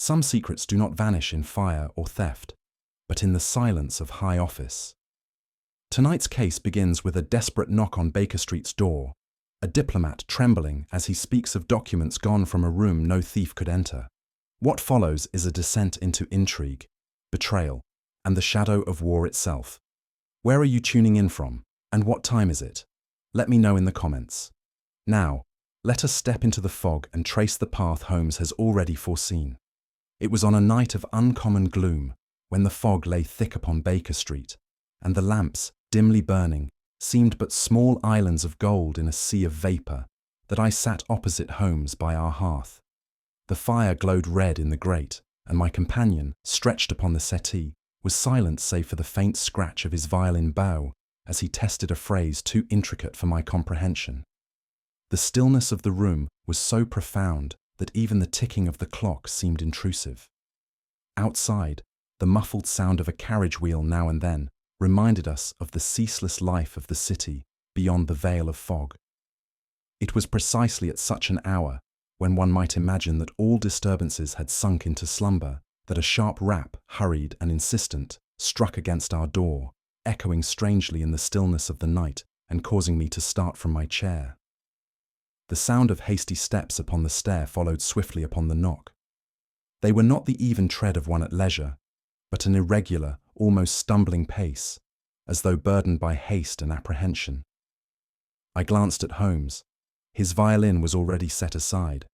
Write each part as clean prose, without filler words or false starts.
Some secrets do not vanish in fire or theft, but in the silence of high office. Tonight's case begins with a desperate knock on Baker Street's door, a diplomat trembling as he speaks of documents gone from a room no thief could enter. What follows is a descent into intrigue, betrayal, and the shadow of war itself. Where are you tuning in from, and what time is it? Let me know in the comments. Now, let us step into the fog and trace the path Holmes has already foreseen. It was on a night of uncommon gloom, when the fog lay thick upon Baker Street, and the lamps, dimly burning, seemed but small islands of gold in a sea of vapour, that I sat opposite Holmes by our hearth. The fire glowed red in the grate, and my companion, stretched upon the settee, was silent save for the faint scratch of his violin bow as he tested a phrase too intricate for my comprehension. The stillness of the room was so profound that even the ticking of the clock seemed intrusive. Outside, the muffled sound of a carriage wheel now and then reminded us of the ceaseless life of the city beyond the veil of fog. It was precisely at such an hour, when one might imagine that all disturbances had sunk into slumber, that a sharp rap, hurried and insistent, struck against our door, echoing strangely in the stillness of the night and causing me to start from my chair. The sound of hasty steps upon the stair followed swiftly upon the knock. They were not the even tread of one at leisure, but an irregular, almost stumbling pace, as though burdened by haste and apprehension. I glanced at Holmes. His violin was already set aside,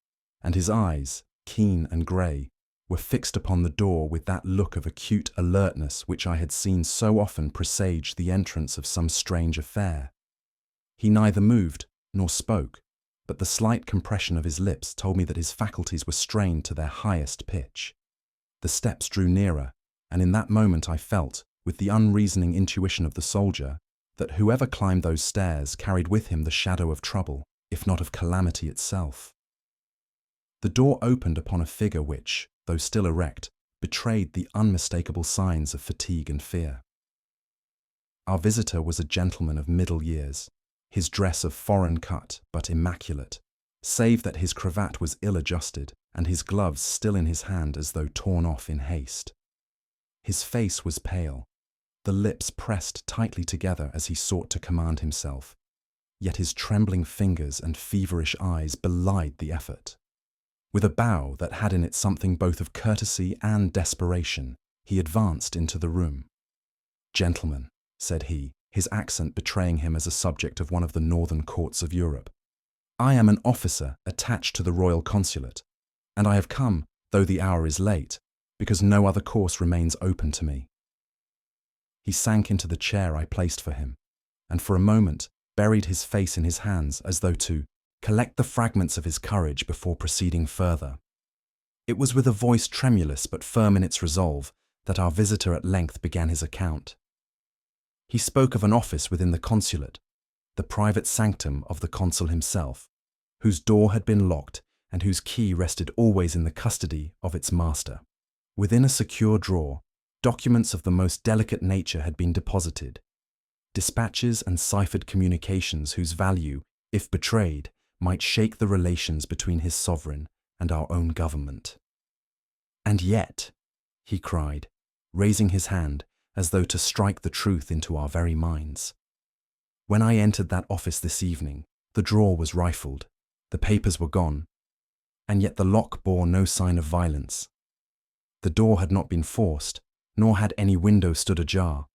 and his eyes, keen and grey, were fixed upon the door with that look of acute alertness which I had seen so often presage the entrance of some strange affair. He neither moved nor spoke, but the slight compression of his lips told me that his faculties were strained to their highest pitch. The steps drew nearer, and in that moment I felt, with the unreasoning intuition of the soldier, that whoever climbed those stairs carried with him the shadow of trouble, if not of calamity itself. The door opened upon a figure which, though still erect, betrayed the unmistakable signs of fatigue and fear. Our visitor was a gentleman of middle years, his dress of foreign cut but immaculate, save that his cravat was ill-adjusted and his gloves still in his hand as though torn off in haste. His face was pale, the lips pressed tightly together as he sought to command himself, yet his trembling fingers and feverish eyes belied the effort. With a bow that had in it something both of courtesy and desperation, he advanced into the room. "Gentlemen," said he, his accent betraying him as a subject of one of the northern courts of Europe, "I am an officer attached to the royal consulate, and I have come, though the hour is late, because no other course remains open to me." He sank into the chair I placed for him, and for a moment buried his face in his hands as though to collect the fragments of his courage before proceeding further. It was with a voice tremulous but firm in its resolve that our visitor at length began his account. He spoke of an office within the consulate, the private sanctum of the consul himself, whose door had been locked and whose key rested always in the custody of its master. Within a secure drawer, documents of the most delicate nature had been deposited, dispatches and ciphered communications whose value, if betrayed, might shake the relations between his sovereign and our own government. "And yet," he cried, raising his hand as though to strike the truth into our very minds, "when I entered that office this evening, the drawer was rifled, the papers were gone, and yet the lock bore no sign of violence. The door had not been forced, nor had any window stood ajar.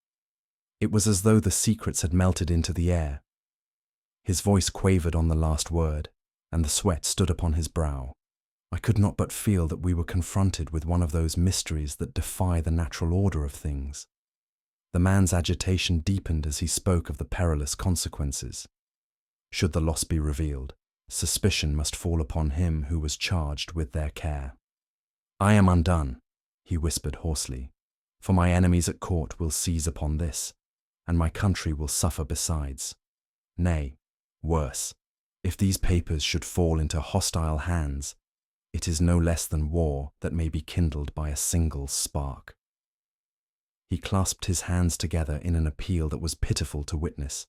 It was as though the secrets had melted into the air." His voice quavered on the last word, and the sweat stood upon his brow. I could not but feel that we were confronted with one of those mysteries that defy the natural order of things. The man's agitation deepened as he spoke of the perilous consequences. Should the loss be revealed, suspicion must fall upon him who was charged with their care. "I am undone," he whispered hoarsely, "for my enemies at court will seize upon this, and my country will suffer besides. Nay, worse, if these papers should fall into hostile hands, it is no less than war that may be kindled by a single spark." He clasped his hands together in an appeal that was pitiful to witness,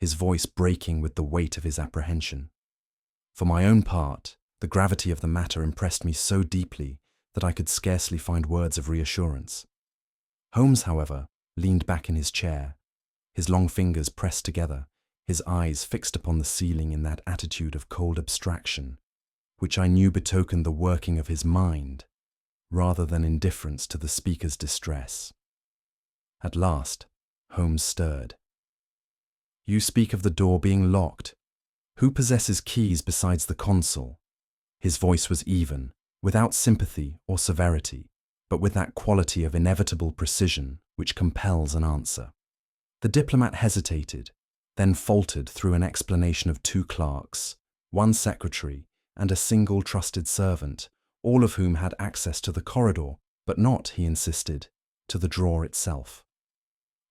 his voice breaking with the weight of his apprehension. For my own part, the gravity of the matter impressed me so deeply that I could scarcely find words of reassurance. Holmes, however, leaned back in his chair, his long fingers pressed together, his eyes fixed upon the ceiling in that attitude of cold abstraction, which I knew betokened the working of his mind, rather than indifference to the speaker's distress. At last, Holmes stirred. "You speak of the door being locked. Who possesses keys besides the consul?" His voice was even, without sympathy or severity, but with that quality of inevitable precision which compels an answer. The diplomat hesitated, then faltered through an explanation of 2 clerks, 1 secretary, and a single trusted servant, all of whom had access to the corridor, but not, he insisted, to the drawer itself.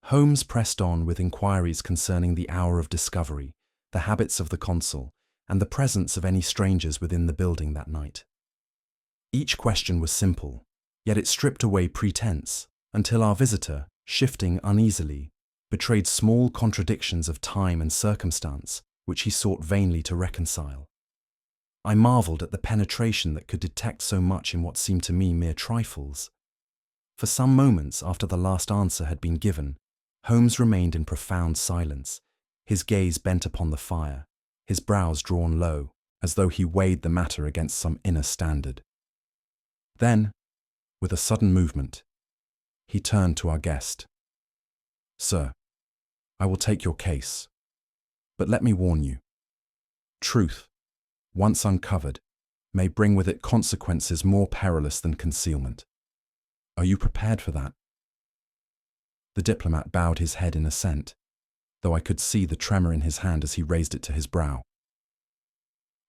Holmes pressed on with inquiries concerning the hour of discovery, the habits of the consul, and the presence of any strangers within the building that night. Each question was simple, yet it stripped away pretense, until our visitor, shifting uneasily, betrayed small contradictions of time and circumstance, which he sought vainly to reconcile. I marvelled at the penetration that could detect so much in what seemed to me mere trifles. For some moments after the last answer had been given, Holmes remained in profound silence, his gaze bent upon the fire, his brows drawn low, as though he weighed the matter against some inner standard. Then, with a sudden movement, he turned to our guest. "Sir, I will take your case, but let me warn you. Truth, once uncovered, may bring with it consequences more perilous than concealment. Are you prepared for that?" The diplomat bowed his head in assent, though I could see the tremor in his hand as he raised it to his brow.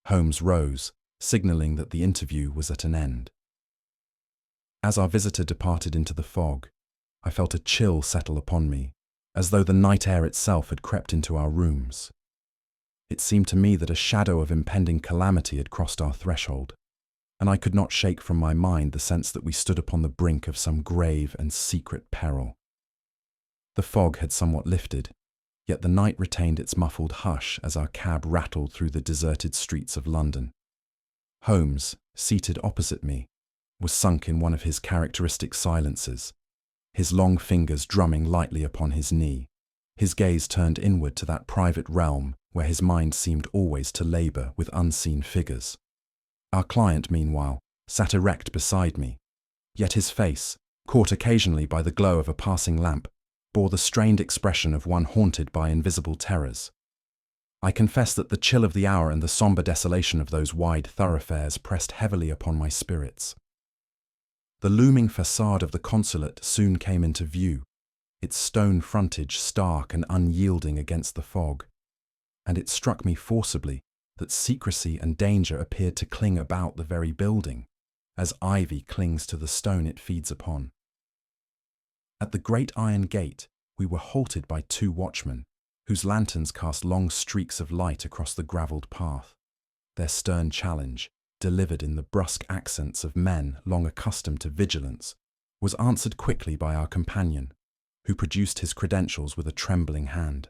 Holmes rose, signalling that the interview was at an end. As our visitor departed into the fog, I felt a chill settle upon me, as though the night air itself had crept into our rooms. It seemed to me that a shadow of impending calamity had crossed our threshold, and I could not shake from my mind the sense that we stood upon the brink of some grave and secret peril. The fog had somewhat lifted, yet the night retained its muffled hush as our cab rattled through the deserted streets of London. Holmes, seated opposite me, was sunk in one of his characteristic silences, his long fingers drumming lightly upon his knee, his gaze turned inward to that private realm where his mind seemed always to labour with unseen figures. Our client, meanwhile, sat erect beside me, yet his face, caught occasionally by the glow of a passing lamp, bore the strained expression of one haunted by invisible terrors. I confess that the chill of the hour and the sombre desolation of those wide thoroughfares pressed heavily upon my spirits. The looming facade of the Consulate soon came into view, its stone frontage stark and unyielding against the fog, and it struck me forcibly that secrecy and danger appeared to cling about the very building, as ivy clings to the stone it feeds upon. At the great iron gate, we were halted by 2 watchmen, whose lanterns cast long streaks of light across the gravelled path. Their stern challenge, delivered in the brusque accents of men long accustomed to vigilance, was answered quickly by our companion, who produced his credentials with a trembling hand.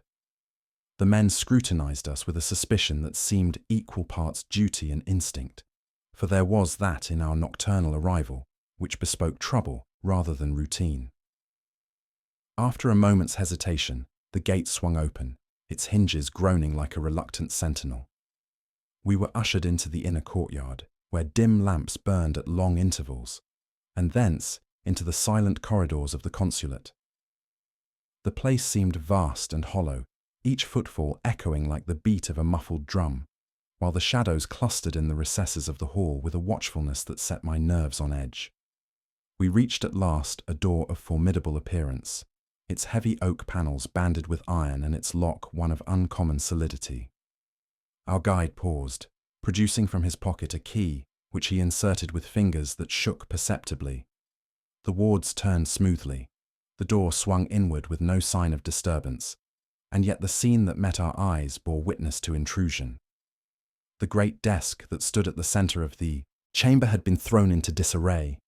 The men scrutinized us with a suspicion that seemed equal parts duty and instinct, for there was that in our nocturnal arrival which bespoke trouble rather than routine. After a moment's hesitation, the gate swung open, its hinges groaning like a reluctant sentinel. We were ushered into the inner courtyard, where dim lamps burned at long intervals, and thence into the silent corridors of the Consulate. The place seemed vast and hollow, each footfall echoing like the beat of a muffled drum, while the shadows clustered in the recesses of the hall with a watchfulness that set my nerves on edge. We reached at last a door of formidable appearance, its heavy oak panels banded with iron and its lock one of uncommon solidity. Our guide paused, producing from his pocket a key, which he inserted with fingers that shook perceptibly. The wards turned smoothly, the door swung inward with no sign of disturbance, and yet the scene that met our eyes bore witness to intrusion. The great desk that stood at the centre of the chamber had been thrown into disarray.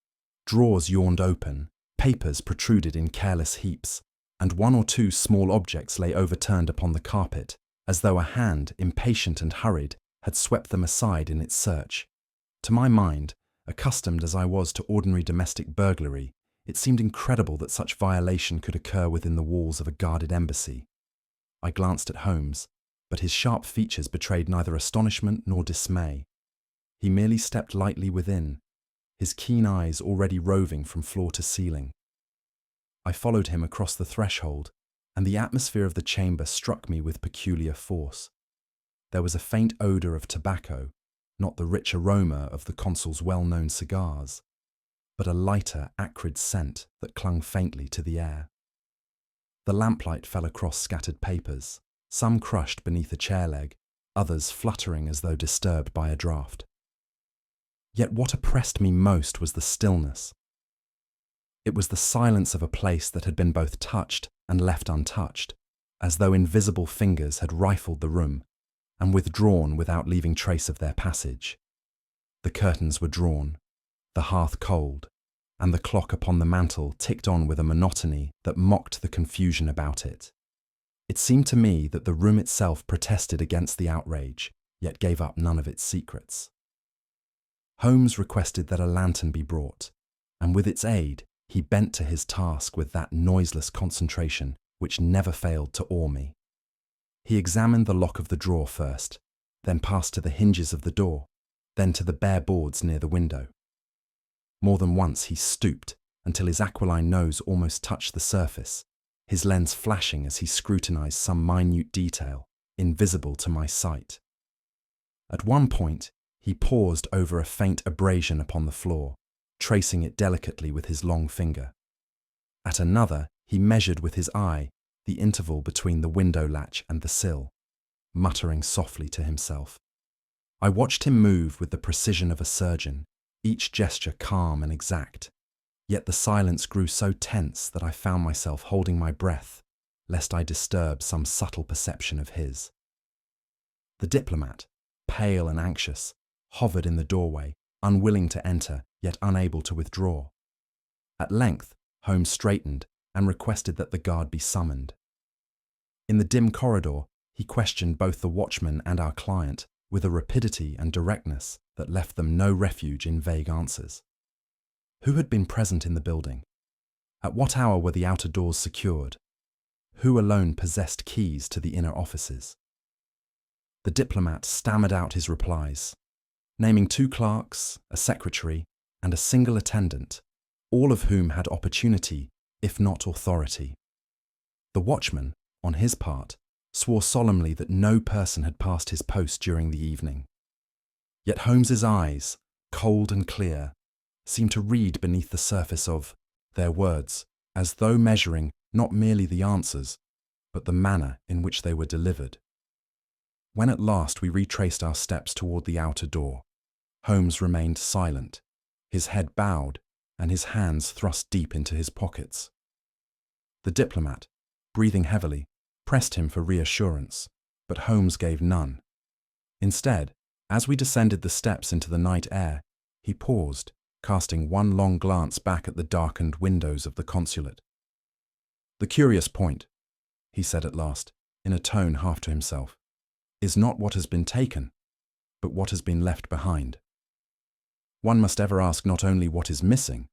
Drawers yawned open, papers protruded in careless heaps, and 1 or 2 small objects lay overturned upon the carpet, as though a hand, impatient and hurried, had swept them aside in its search. To my mind, Accustomed as I was to ordinary domestic burglary, it seemed incredible that such violation could occur within the walls of a guarded embassy. I glanced at Holmes, but his sharp features betrayed neither astonishment nor dismay. He merely stepped lightly within, his keen eyes already roving from floor to ceiling. I followed him across the threshold, and the atmosphere of the chamber struck me with peculiar force. There was a faint odour of tobacco, not the rich aroma of the consul's well-known cigars, but a lighter, acrid scent that clung faintly to the air. The lamplight fell across scattered papers, some crushed beneath a chair leg, others fluttering as though disturbed by a draught. Yet what oppressed me most was the stillness. It was the silence of a place that had been both touched and left untouched, as though invisible fingers had rifled the room and withdrawn without leaving trace of their passage. The curtains were drawn, the hearth cold, and the clock upon the mantel ticked on with a monotony that mocked the confusion about it. It seemed to me that the room itself protested against the outrage, yet gave up none of its secrets. Holmes requested that a lantern be brought, and with its aid, he bent to his task with that noiseless concentration which never failed to awe me. He examined the lock of the drawer first, then passed to the hinges of the door, then to the bare boards near the window. More than once he stooped until his aquiline nose almost touched the surface, his lens flashing as he scrutinized some minute detail, invisible to my sight. At one point, he paused over a faint abrasion upon the floor, tracing it delicately with his long finger. At another, he measured with his eye the interval between the window latch and the sill, muttering softly to himself. I watched him move with the precision of a surgeon, each gesture calm and exact, yet the silence grew so tense that I found myself holding my breath, lest I disturb some subtle perception of his. The diplomat, pale and anxious, hovered in the doorway, unwilling to enter, yet unable to withdraw. At length, Holmes straightened and requested that the guard be summoned. In the dim corridor, he questioned both the watchman and our client with a rapidity and directness that left them no refuge in vague answers. Who had been present in the building? At what hour were the outer doors secured? Who alone possessed keys to the inner offices? The diplomat stammered out his replies, naming 2 clerks, a secretary, and a single attendant, all of whom had opportunity, if not authority. The watchman, on his part, swore solemnly that no person had passed his post during the evening. Yet Holmes's eyes, cold and clear, seemed to read beneath the surface of their words, as though measuring not merely the answers, but the manner in which they were delivered. When at last we retraced our steps toward the outer door, Holmes remained silent, his head bowed and his hands thrust deep into his pockets. The diplomat, breathing heavily, pressed him for reassurance, but Holmes gave none. Instead, as we descended the steps into the night air, he paused, casting one long glance back at the darkened windows of the consulate. "The curious point," he said at last, in a tone half to himself, "is not what has been taken, but what has been left behind. One must ever ask not only what is missing,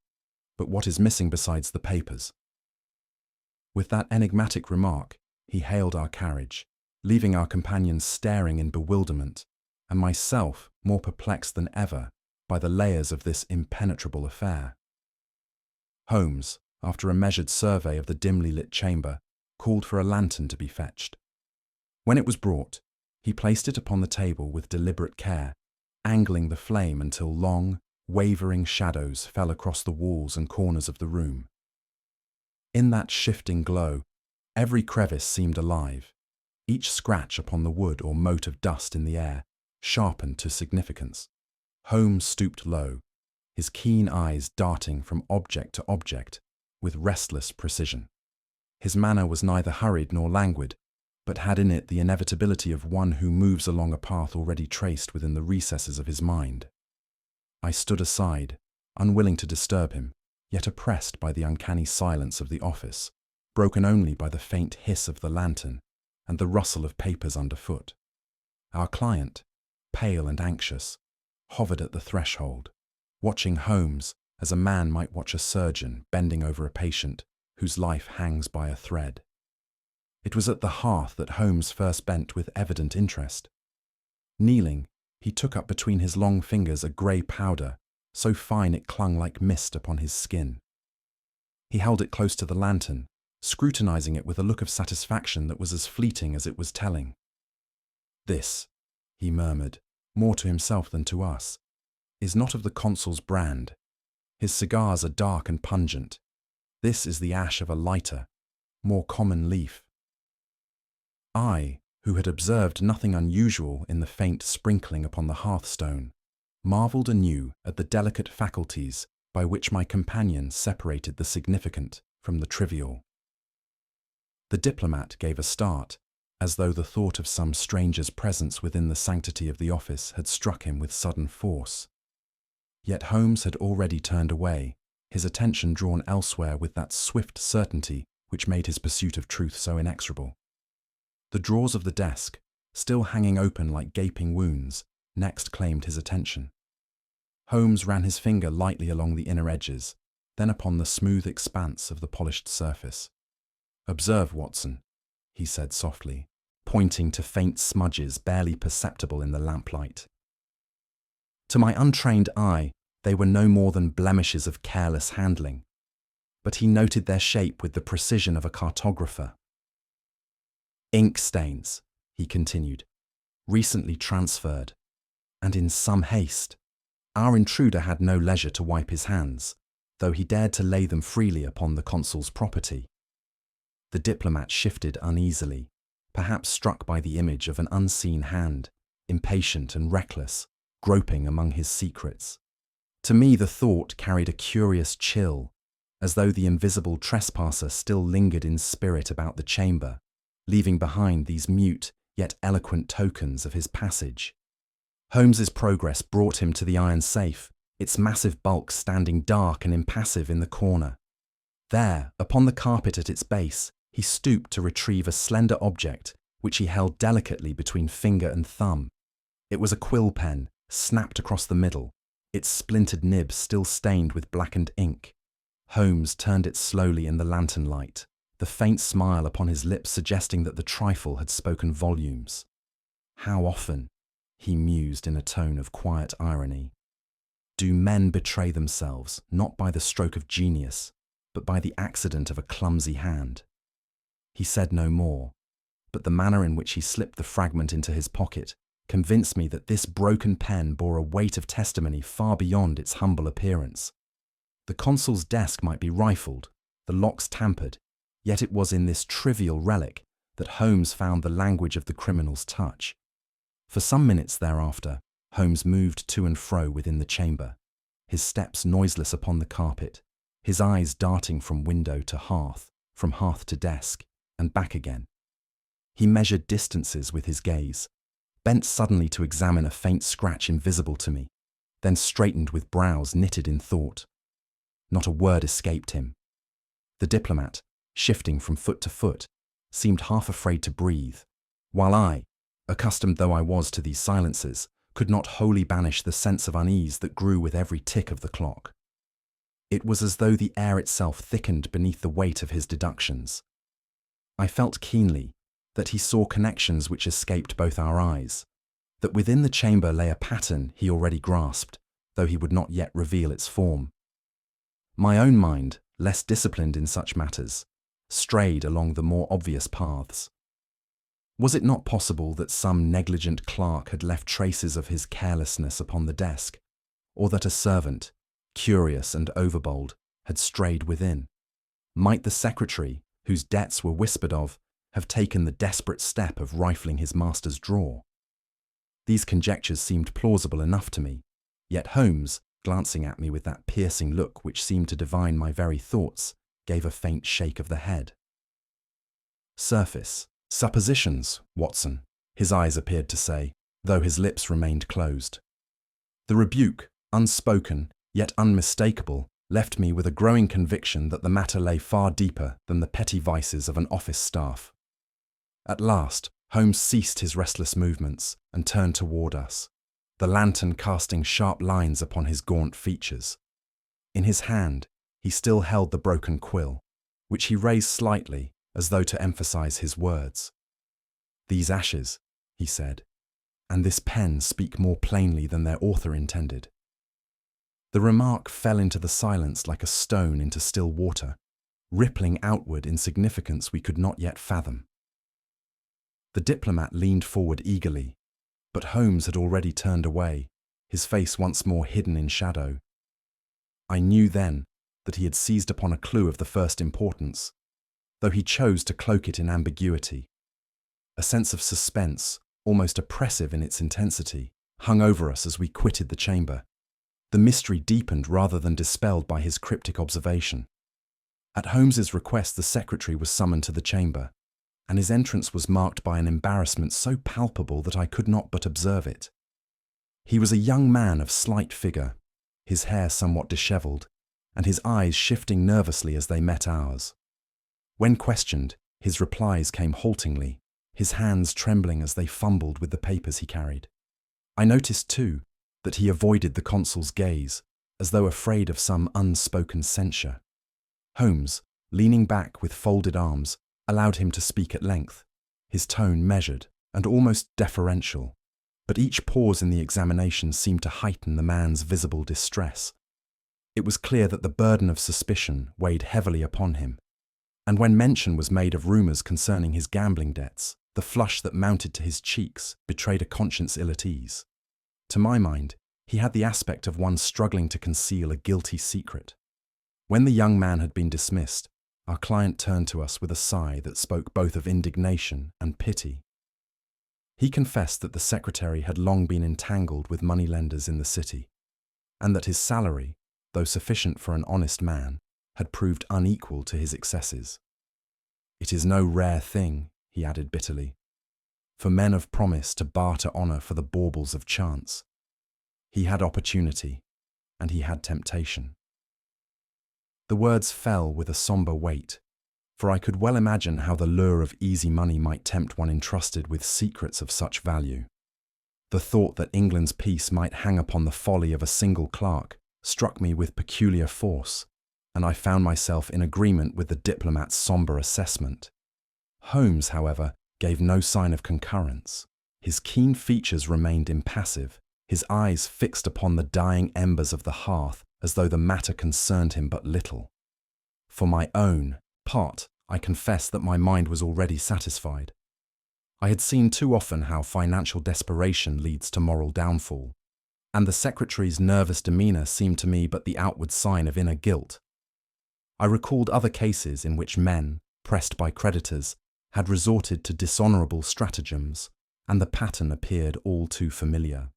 but what is missing besides the papers." With that enigmatic remark, he hailed our carriage, leaving our companions staring in bewilderment, and myself more perplexed than ever by the layers of this impenetrable affair. Holmes, after a measured survey of the dimly lit chamber, called for a lantern to be fetched. When it was brought, he placed it upon the table with deliberate care, angling the flame until long, wavering shadows fell across the walls and corners of the room. In that shifting glow, every crevice seemed alive, each scratch upon the wood or mote of dust in the air sharpened to significance. Holmes stooped low, his keen eyes darting from object to object with restless precision. His manner was neither hurried nor languid, but had in it the inevitability of one who moves along a path already traced within the recesses of his mind. I stood aside, unwilling to disturb him, yet oppressed by the uncanny silence of the office, broken only by the faint hiss of the lantern and the rustle of papers underfoot. Our client, pale and anxious, hovered at the threshold, watching Holmes as a man might watch a surgeon bending over a patient whose life hangs by a thread. It was at the hearth that Holmes first bent with evident interest. Kneeling, he took up between his long fingers a grey powder, so fine it clung like mist upon his skin. He held it close to the lantern, scrutinizing it with a look of satisfaction that was as fleeting as it was telling. "This," he murmured, more to himself than to us, "is not of the consul's brand. His cigars are dark and pungent. This is the ash of a lighter, more common leaf." I, who had observed nothing unusual in the faint sprinkling upon the hearthstone, marvelled anew at the delicate faculties by which my companion separated the significant from the trivial. The diplomat gave a start, as though the thought of some stranger's presence within the sanctity of the office had struck him with sudden force. Yet Holmes had already turned away, his attention drawn elsewhere with that swift certainty which made his pursuit of truth so inexorable. The drawers of the desk, still hanging open like gaping wounds, next claimed his attention. Holmes ran his finger lightly along the inner edges, then upon the smooth expanse of the polished surface. "Observe, Watson," he said softly, pointing to faint smudges barely perceptible in the lamplight. To my untrained eye, they were no more than blemishes of careless handling, but he noted their shape with the precision of a cartographer. "Ink stains," he continued, "recently transferred, and in some haste. Our intruder had no leisure to wipe his hands, though he dared to lay them freely upon the consul's property." The diplomat shifted uneasily, perhaps struck by the image of an unseen hand, impatient and reckless, groping among his secrets. To me the thought carried a curious chill, as though the invisible trespasser still lingered in spirit about the chamber, leaving behind these mute yet eloquent tokens of his passage. Holmes's progress brought him to the iron safe, its massive bulk standing dark and impassive in the corner. There, upon the carpet at its base, he stooped to retrieve a slender object which he held delicately between finger and thumb. It was a quill pen, snapped across the middle, its splintered nib still stained with blackened ink. Holmes turned it slowly in the lantern light, the faint smile upon his lips suggesting that the trifle had spoken volumes. "How often," he mused in a tone of quiet irony, "do men betray themselves not by the stroke of genius, but by the accident of a clumsy hand?" He said no more, but the manner in which he slipped the fragment into his pocket convinced me that this broken pen bore a weight of testimony far beyond its humble appearance. The consul's desk might be rifled, the locks tampered, yet it was in this trivial relic that Holmes found the language of the criminal's touch. For some minutes thereafter, Holmes moved to and fro within the chamber, his steps noiseless upon the carpet, his eyes darting from window to hearth, from hearth to desk, and back again. He measured distances with his gaze, bent suddenly to examine a faint scratch invisible to me, then straightened with brows knitted in thought. Not a word escaped him. The diplomat, shifting from foot to foot, seemed half afraid to breathe, while I, accustomed though I was to these silences, could not wholly banish the sense of unease that grew with every tick of the clock. It was as though the air itself thickened beneath the weight of his deductions. I felt keenly that he saw connections which escaped both our eyes, that within the chamber lay a pattern he already grasped, though he would not yet reveal its form. My own mind, less disciplined in such matters, strayed along the more obvious paths. Was it not possible that some negligent clerk had left traces of his carelessness upon the desk, or that a servant, curious and overbold, had strayed within? Might the secretary, whose debts were whispered of, have taken the desperate step of rifling his master's drawer? These conjectures seemed plausible enough to me, yet Holmes, glancing at me with that piercing look which seemed to divine my very thoughts, gave a faint shake of the head. "Surface, suppositions, Watson," his eyes appeared to say, though his lips remained closed. The rebuke, unspoken, yet unmistakable, left me with a growing conviction that the matter lay far deeper than the petty vices of an office staff. At last, Holmes ceased his restless movements and turned toward us. the lantern casting sharp lines upon his gaunt features. In his hand, he still held the broken quill, which he raised slightly as though to emphasize his words. "These ashes," he said, "and this pen speak more plainly than their author intended." The remark fell into the silence like a stone into still water, rippling outward in significance we could not yet fathom. The diplomat leaned forward eagerly, but Holmes had already turned away, his face once more hidden in shadow. I knew then that he had seized upon a clue of the first importance, though he chose to cloak it in ambiguity. A sense of suspense, almost oppressive in its intensity, hung over us as we quitted the chamber. The mystery deepened rather than dispelled by his cryptic observation. At Holmes's request, the secretary was summoned to the chamber, and his entrance was marked by an embarrassment so palpable that I could not but observe it. He was a young man of slight figure, his hair somewhat dishevelled, and his eyes shifting nervously as they met ours. When questioned, his replies came haltingly, his hands trembling as they fumbled with the papers he carried. I noticed, too, that he avoided the consul's gaze, as though afraid of some unspoken censure. Holmes, leaning back with folded arms, allowed him to speak at length, his tone measured and almost deferential, but each pause in the examination seemed to heighten the man's visible distress. It was clear that the burden of suspicion weighed heavily upon him, and when mention was made of rumours concerning his gambling debts, the flush that mounted to his cheeks betrayed a conscience ill at ease. To my mind, he had the aspect of one struggling to conceal a guilty secret. When the young man had been dismissed, our client turned to us with a sigh that spoke both of indignation and pity. He confessed that the secretary had long been entangled with moneylenders in the city, and that his salary, though sufficient for an honest man, had proved unequal to his excesses. "It is no rare thing," he added bitterly, "for men of promise to barter honour for the baubles of chance. He had opportunity, and he had temptation." The words fell with a sombre weight, for I could well imagine how the lure of easy money might tempt one entrusted with secrets of such value. The thought that England's peace might hang upon the folly of a single clerk struck me with peculiar force, and I found myself in agreement with the diplomat's sombre assessment. Holmes, however, gave no sign of concurrence. His keen features remained impassive, his eyes fixed upon the dying embers of the hearth as though the matter concerned him but little. For my own part, I confess that my mind was already satisfied. I had seen too often how financial desperation leads to moral downfall, and the secretary's nervous demeanour seemed to me but the outward sign of inner guilt. I recalled other cases in which men, pressed by creditors, had resorted to dishonourable stratagems, and the pattern appeared all too familiar.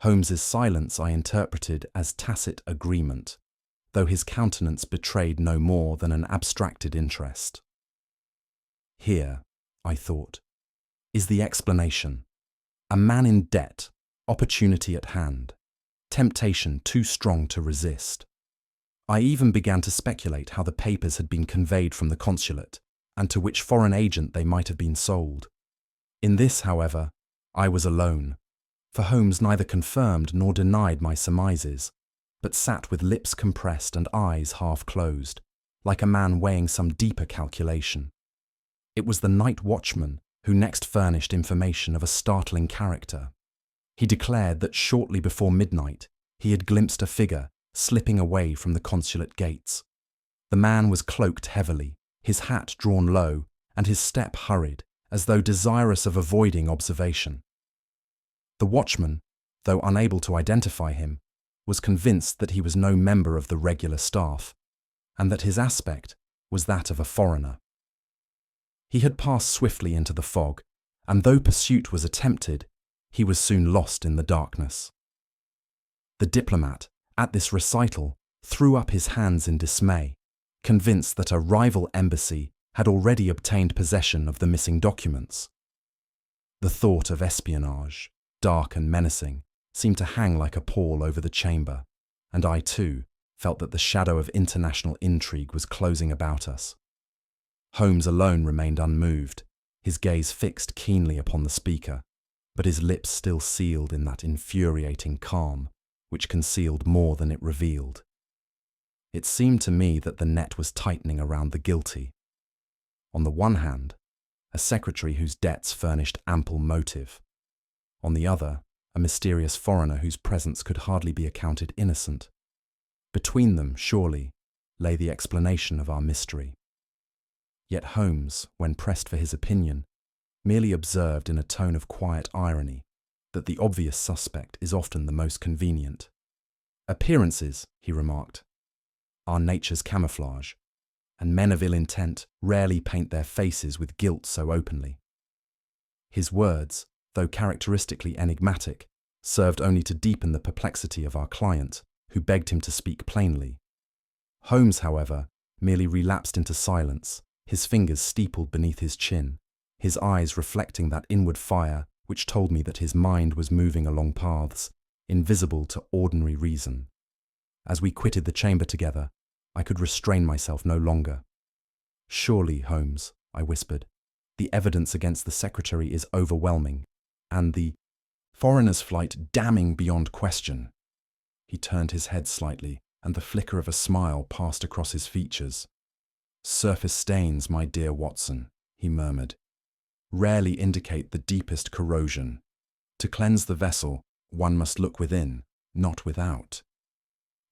Holmes's silence I interpreted as tacit agreement, though his countenance betrayed no more than an abstracted interest. Here, I thought, is the explanation. A man in debt, opportunity at hand, temptation too strong to resist. I even began to speculate how the papers had been conveyed from the Consulate, and to which foreign agent they might have been sold. In this, however, I was alone, for Holmes neither confirmed nor denied my surmises, but sat with lips compressed and eyes half closed, like a man weighing some deeper calculation. It was the night watchman who next furnished information of a startling character. He declared that shortly before midnight he had glimpsed a figure slipping away from the Consulate gates. The man was cloaked heavily, his hat drawn low, and his step hurried, as though desirous of avoiding observation. The watchman, though unable to identify him, was convinced that he was no member of the regular staff, and that his aspect was that of a foreigner. He had passed swiftly into the fog, and though pursuit was attempted, he was soon lost in the darkness. The diplomat, at this recital, threw up his hands in dismay, convinced that a rival embassy had already obtained possession of the missing documents. The thought of espionage, dark and menacing, seemed to hang like a pall over the chamber, and I too felt that the shadow of international intrigue was closing about us. Holmes alone remained unmoved, his gaze fixed keenly upon the speaker, but his lips still sealed in that infuriating calm, which concealed more than it revealed. It seemed to me that the net was tightening around the guilty. On the one hand, a secretary whose debts furnished ample motive. On the other, a mysterious foreigner whose presence could hardly be accounted innocent. Between them, surely, lay the explanation of our mystery. Yet Holmes, when pressed for his opinion, merely observed in a tone of quiet irony that the obvious suspect is often the most convenient. Appearances, he remarked, are nature's camouflage, and men of ill intent rarely paint their faces with guilt so openly. His words, though characteristically enigmatic, served only to deepen the perplexity of our client, who begged him to speak plainly. Holmes, however, merely relapsed into silence, his fingers steepled beneath his chin, his eyes reflecting that inward fire which told me that his mind was moving along paths invisible to ordinary reason. As we quitted the chamber together, I could restrain myself no longer. "Surely, Holmes," I whispered, "the evidence against the secretary is overwhelming, and the foreigner's flight damning beyond question." He turned his head slightly, and the flicker of a smile passed across his features. "Surface stains, my dear Watson," he murmured, "rarely indicate the deepest corrosion. To cleanse the vessel, one must look within, not without."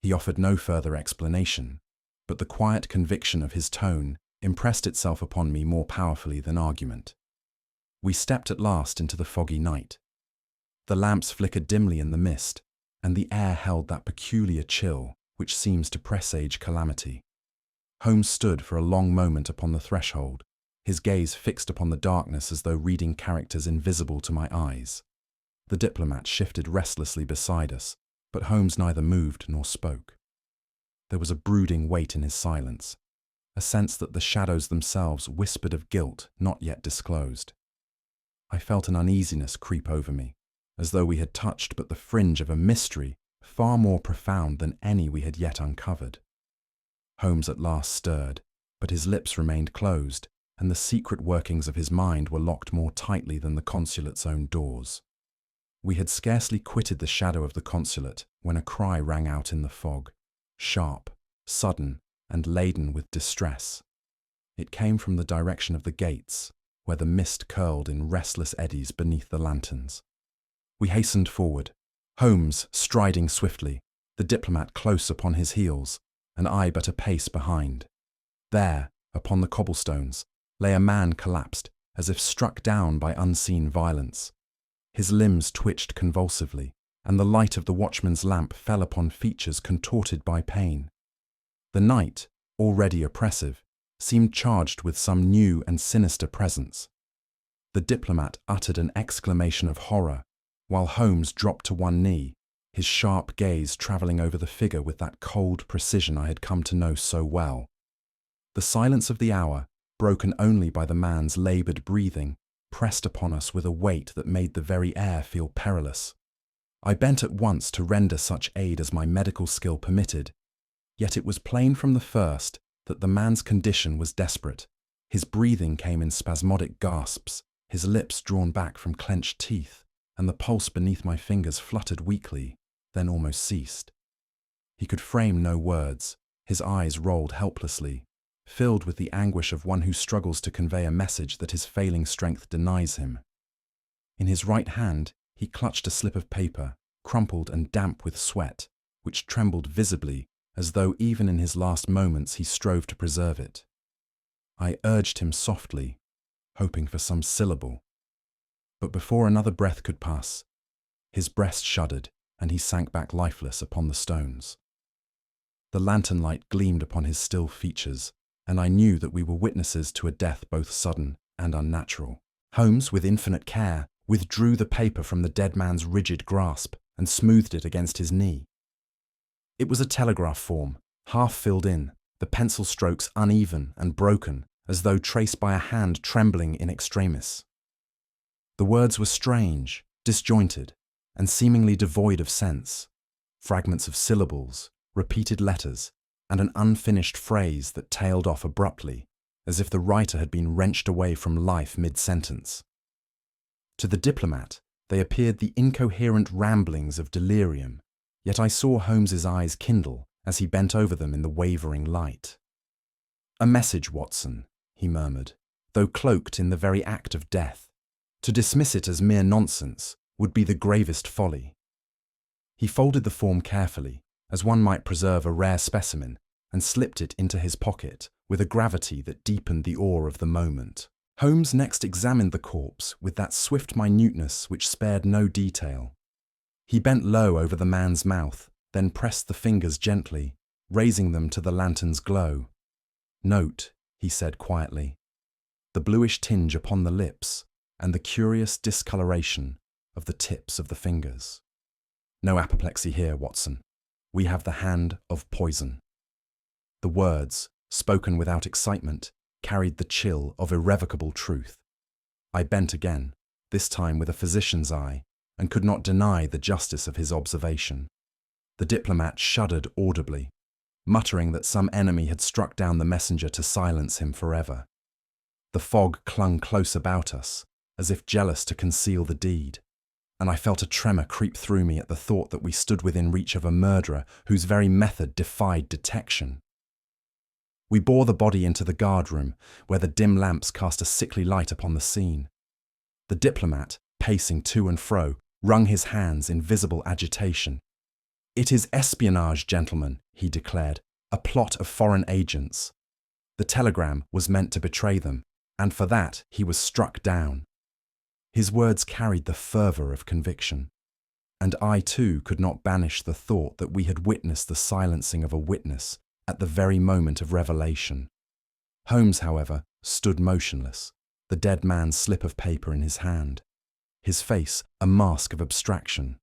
He offered no further explanation, but the quiet conviction of his tone impressed itself upon me more powerfully than argument. We stepped at last into the foggy night. The lamps flickered dimly in the mist, and the air held that peculiar chill which seems to presage calamity. Holmes stood for a long moment upon the threshold, his gaze fixed upon the darkness as though reading characters invisible to my eyes. The diplomat shifted restlessly beside us, but Holmes neither moved nor spoke. There was a brooding weight in his silence, a sense that the shadows themselves whispered of guilt not yet disclosed. I felt an uneasiness creep over me, as though we had touched but the fringe of a mystery far more profound than any we had yet uncovered. Holmes at last stirred, but his lips remained closed, and the secret workings of his mind were locked more tightly than the consulate's own doors. We had scarcely quitted the shadow of the consulate when a cry rang out in the fog, sharp, sudden, and laden with distress. It came from the direction of the gates, where the mist curled in restless eddies beneath the lanterns. We hastened forward, Holmes striding swiftly, the diplomat close upon his heels, and I but a pace behind. There, upon the cobblestones, lay a man collapsed, as if struck down by unseen violence. His limbs twitched convulsively, and the light of the watchman's lamp fell upon features contorted by pain. The night, already oppressive, seemed charged with some new and sinister presence. The diplomat uttered an exclamation of horror, while Holmes dropped to one knee, his sharp gaze travelling over the figure with that cold precision I had come to know so well. The silence of the hour, broken only by the man's laboured breathing, pressed upon us with a weight that made the very air feel perilous. I bent at once to render such aid as my medical skill permitted, yet it was plain from the first that the man's condition was desperate. His breathing came in spasmodic gasps, his lips drawn back from clenched teeth, and the pulse beneath my fingers fluttered weakly, then almost ceased. He could frame no words, his eyes rolled helplessly, filled with the anguish of one who struggles to convey a message that his failing strength denies him. In his right hand, he clutched a slip of paper, crumpled and damp with sweat, which trembled visibly, as though even in his last moments he strove to preserve it. I urged him softly, hoping for some syllable. But before another breath could pass, his breast shuddered, and he sank back lifeless upon the stones. The lantern light gleamed upon his still features, and I knew that we were witnesses to a death both sudden and unnatural. Holmes, with infinite care, withdrew the paper from the dead man's rigid grasp and smoothed it against his knee. It was a telegraph form, half filled in, the pencil strokes uneven and broken, as though traced by a hand trembling in extremis. The words were strange, disjointed, and seemingly devoid of sense. Fragments of syllables, repeated letters, and an unfinished phrase that tailed off abruptly, as if the writer had been wrenched away from life mid-sentence. To the diplomat, They appeared the incoherent ramblings of delirium, yet I saw Holmes's eyes kindle as he bent over them in the wavering light. "A message, Watson," he murmured, though cloaked in the very act of death. To dismiss it as mere nonsense would be the gravest folly. He folded the form carefully, as one might preserve a rare specimen, and slipped it into his pocket with a gravity that deepened the awe of the moment. Holmes next examined the corpse with that swift minuteness which spared no detail. He bent low over the man's mouth, then pressed the fingers gently, raising them to the lantern's glow. "Note," he said quietly, "the bluish tinge upon the lips and the curious discoloration of the tips of the fingers. No apoplexy here, Watson. We have the hand of poison." The words, spoken without excitement, carried the chill of irrevocable truth. I bent again, this time with a physician's eye, and could not deny the justice of his observation. The diplomat shuddered audibly, muttering that some enemy had struck down the messenger to silence him forever. The fog clung close about us, as if jealous to conceal the deed, and I felt a tremor creep through me at the thought that we stood within reach of a murderer whose very method defied detection. We bore the body into the guardroom, where the dim lamps cast a sickly light upon the scene. The diplomat, pacing to and fro, wrung his hands in visible agitation. "It is espionage, gentlemen," he declared, "a plot of foreign agents. The telegram was meant to betray them, and for that he was struck down." His words carried the fervour of conviction, and I too could not banish the thought that we had witnessed the silencing of a witness at the very moment of revelation. Holmes, however, stood motionless, the dead man's slip of paper in his hand, his face a mask of abstraction.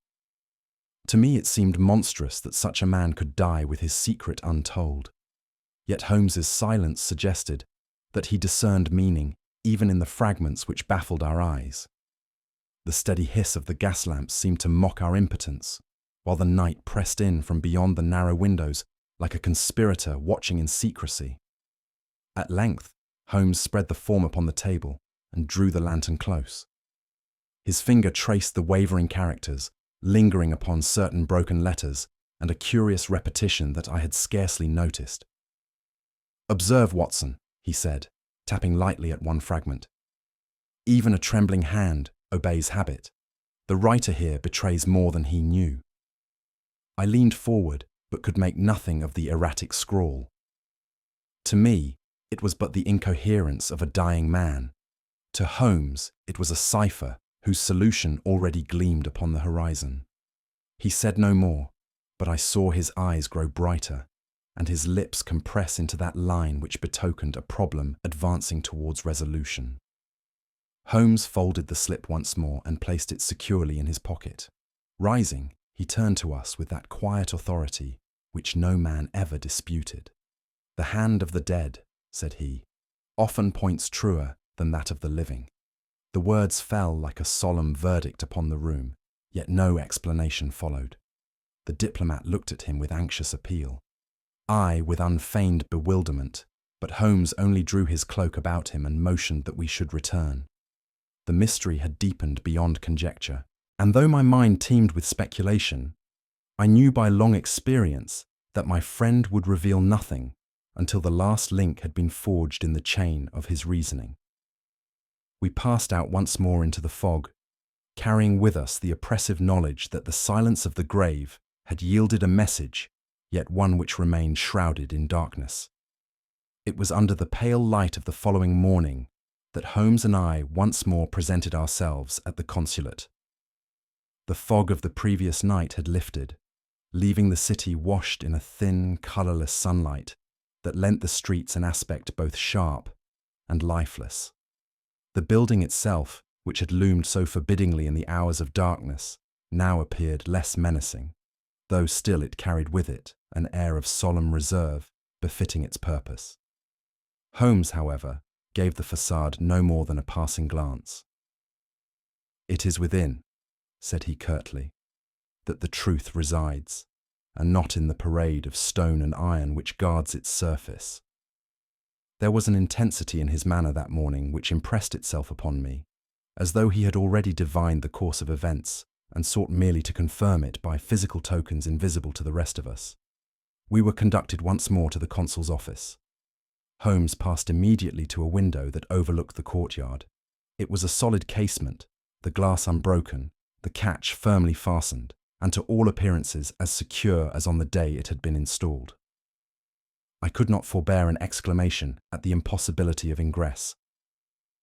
To me it seemed monstrous that such a man could die with his secret untold. Yet Holmes's silence suggested that he discerned meaning even in the fragments which baffled our eyes. The steady hiss of the gas lamps seemed to mock our impotence, while the night pressed in from beyond the narrow windows like a conspirator watching in secrecy. At length, Holmes spread the form upon the table and drew the lantern close. His finger traced the wavering characters, lingering upon certain broken letters and a curious repetition that I had scarcely noticed. "Observe, Watson," he said, tapping lightly at one fragment. "Even a trembling hand obeys habit. The writer here betrays more than he knew." I leaned forward, but could make nothing of the erratic scrawl. To me, it was but the incoherence of a dying man. To Holmes, it was a cipher whose solution already gleamed upon the horizon. He said no more, but I saw his eyes grow brighter, and his lips compress into that line which betokened a problem advancing towards resolution. Holmes folded the slip once more and placed it securely in his pocket. Rising, he turned to us with that quiet authority which no man ever disputed. "The hand of the dead," said he, "often points truer than that of the living." The words fell like a solemn verdict upon the room, yet no explanation followed. The diplomat looked at him with anxious appeal, I with unfeigned bewilderment, but Holmes only drew his cloak about him and motioned that we should return. The mystery had deepened beyond conjecture, and though my mind teemed with speculation, I knew by long experience that my friend would reveal nothing until the last link had been forged in the chain of his reasoning. We passed out once more into the fog, carrying with us the oppressive knowledge that the silence of the grave had yielded a message, yet one which remained shrouded in darkness. It was under the pale light of the following morning that Holmes and I once more presented ourselves at the Consulate. The fog of the previous night had lifted, leaving the city washed in a thin, colourless sunlight that lent the streets an aspect both sharp and lifeless. The building itself, which had loomed so forbiddingly in the hours of darkness, now appeared less menacing, though still it carried with it an air of solemn reserve befitting its purpose. Holmes, however, gave the facade no more than a passing glance. "It is within," said he curtly, "that the truth resides, and not in the parade of stone and iron which guards its surface." There was an intensity in his manner that morning which impressed itself upon me, as though he had already divined the course of events and sought merely to confirm it by physical tokens invisible to the rest of us. We were conducted once more to the consul's office. Holmes passed immediately to a window that overlooked the courtyard. It was a solid casement, the glass unbroken, the catch firmly fastened, and to all appearances as secure as on the day it had been installed. I could not forbear an exclamation at the impossibility of ingress.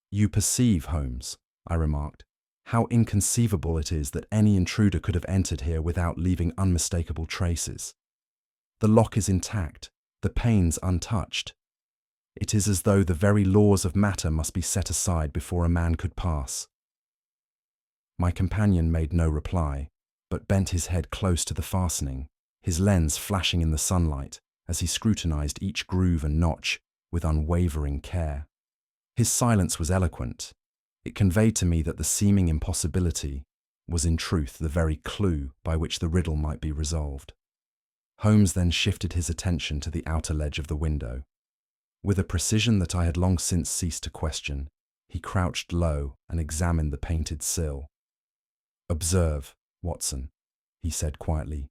"You perceive, Holmes," I remarked, "how inconceivable it is that any intruder could have entered here without leaving unmistakable traces. The lock is intact, the panes untouched. It is as though the very laws of matter must be set aside before a man could pass." My companion made no reply, but bent his head close to the fastening, his lens flashing in the sunlight as he scrutinized each groove and notch with unwavering care. His silence was eloquent. It conveyed to me that the seeming impossibility was in truth the very clue by which the riddle might be resolved. Holmes then shifted his attention to the outer ledge of the window. With a precision that I had long since ceased to question, he crouched low and examined the painted sill. "Observe, Watson," he said quietly,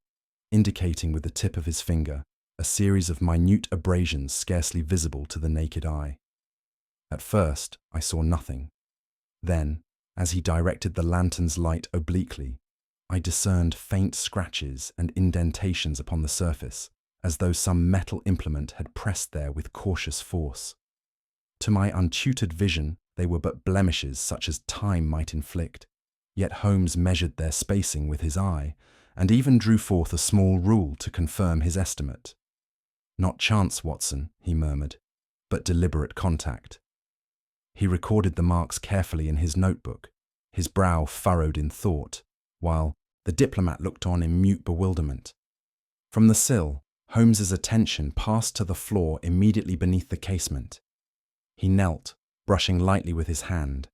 indicating with the tip of his finger a series of minute abrasions scarcely visible to the naked eye. At first, I saw nothing. Then, as he directed the lantern's light obliquely, I discerned faint scratches and indentations upon the surface, as though some metal implement had pressed there with cautious force. To my untutored vision, they were but blemishes such as time might inflict, yet Holmes measured their spacing with his eye, and even drew forth a small rule to confirm his estimate. "Not chance, Watson," he murmured, "but deliberate contact." He recorded the marks carefully in his notebook, his brow furrowed in thought, while the diplomat looked on in mute bewilderment. From the sill, Holmes's attention passed to the floor immediately beneath the casement. He knelt, brushing lightly with his hand,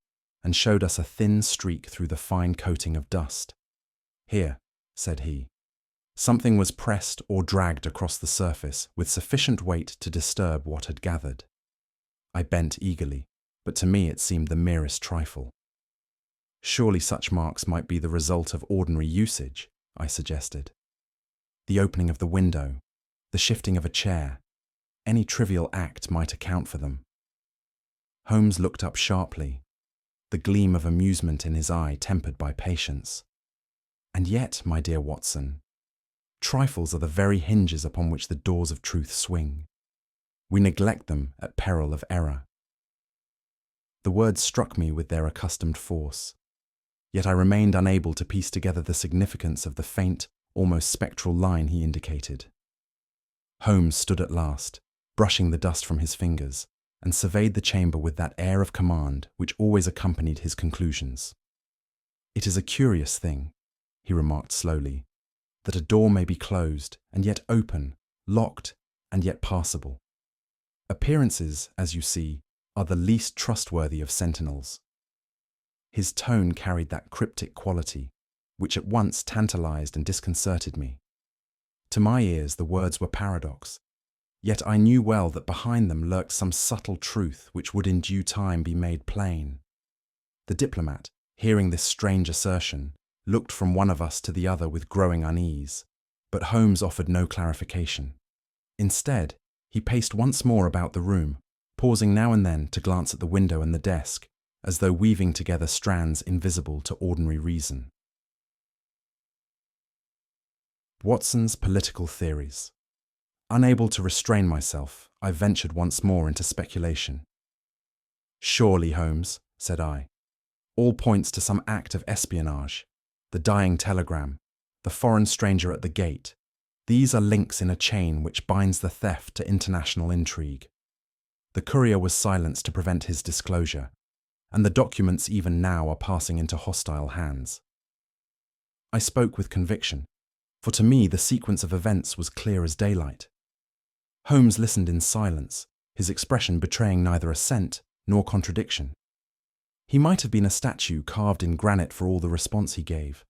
and showed us a thin streak through the fine coating of dust. "Here," said he. Something was pressed or dragged across the surface with sufficient weight to disturb what had gathered. I bent eagerly, but to me it seemed the merest trifle. "Surely such marks might be the result of ordinary usage," I suggested. "The opening of the window, the shifting of a chair, any trivial act might account for them." Holmes looked up sharply, the gleam of amusement in his eye tempered by patience. "And yet, my dear Watson, trifles are the very hinges upon which the doors of truth swing. We neglect them at peril of error." The words struck me with their accustomed force, yet I remained unable to piece together the significance of the faint, almost spectral line he indicated. Holmes stood at last, brushing the dust from his fingers, and surveyed the chamber with that air of command which always accompanied his conclusions. "It is a curious thing," he remarked slowly, "that a door may be closed and yet open, locked and yet passable. Appearances, as you see, are the least trustworthy of sentinels." His tone carried that cryptic quality, which at once tantalized and disconcerted me. To my ears the words were paradox, yet I knew well that behind them lurked some subtle truth which would in due time be made plain. The diplomat, hearing this strange assertion, looked from one of us to the other with growing unease, but Holmes offered no clarification. Instead, he paced once more about the room, pausing now and then to glance at the window and the desk, as though weaving together strands invisible to ordinary reason. Watson's political theories. Unable to restrain myself, I ventured once more into speculation. "Surely, Holmes," said I, "all points to some act of espionage. The dying telegram, the foreign stranger at the gate, these are links in a chain which binds the theft to international intrigue. The courier was silenced to prevent his disclosure, and the documents even now are passing into hostile hands." I spoke with conviction, for to me the sequence of events was clear as daylight. Holmes listened in silence, his expression betraying neither assent nor contradiction. He might have been a statue carved in granite for all the response he gave,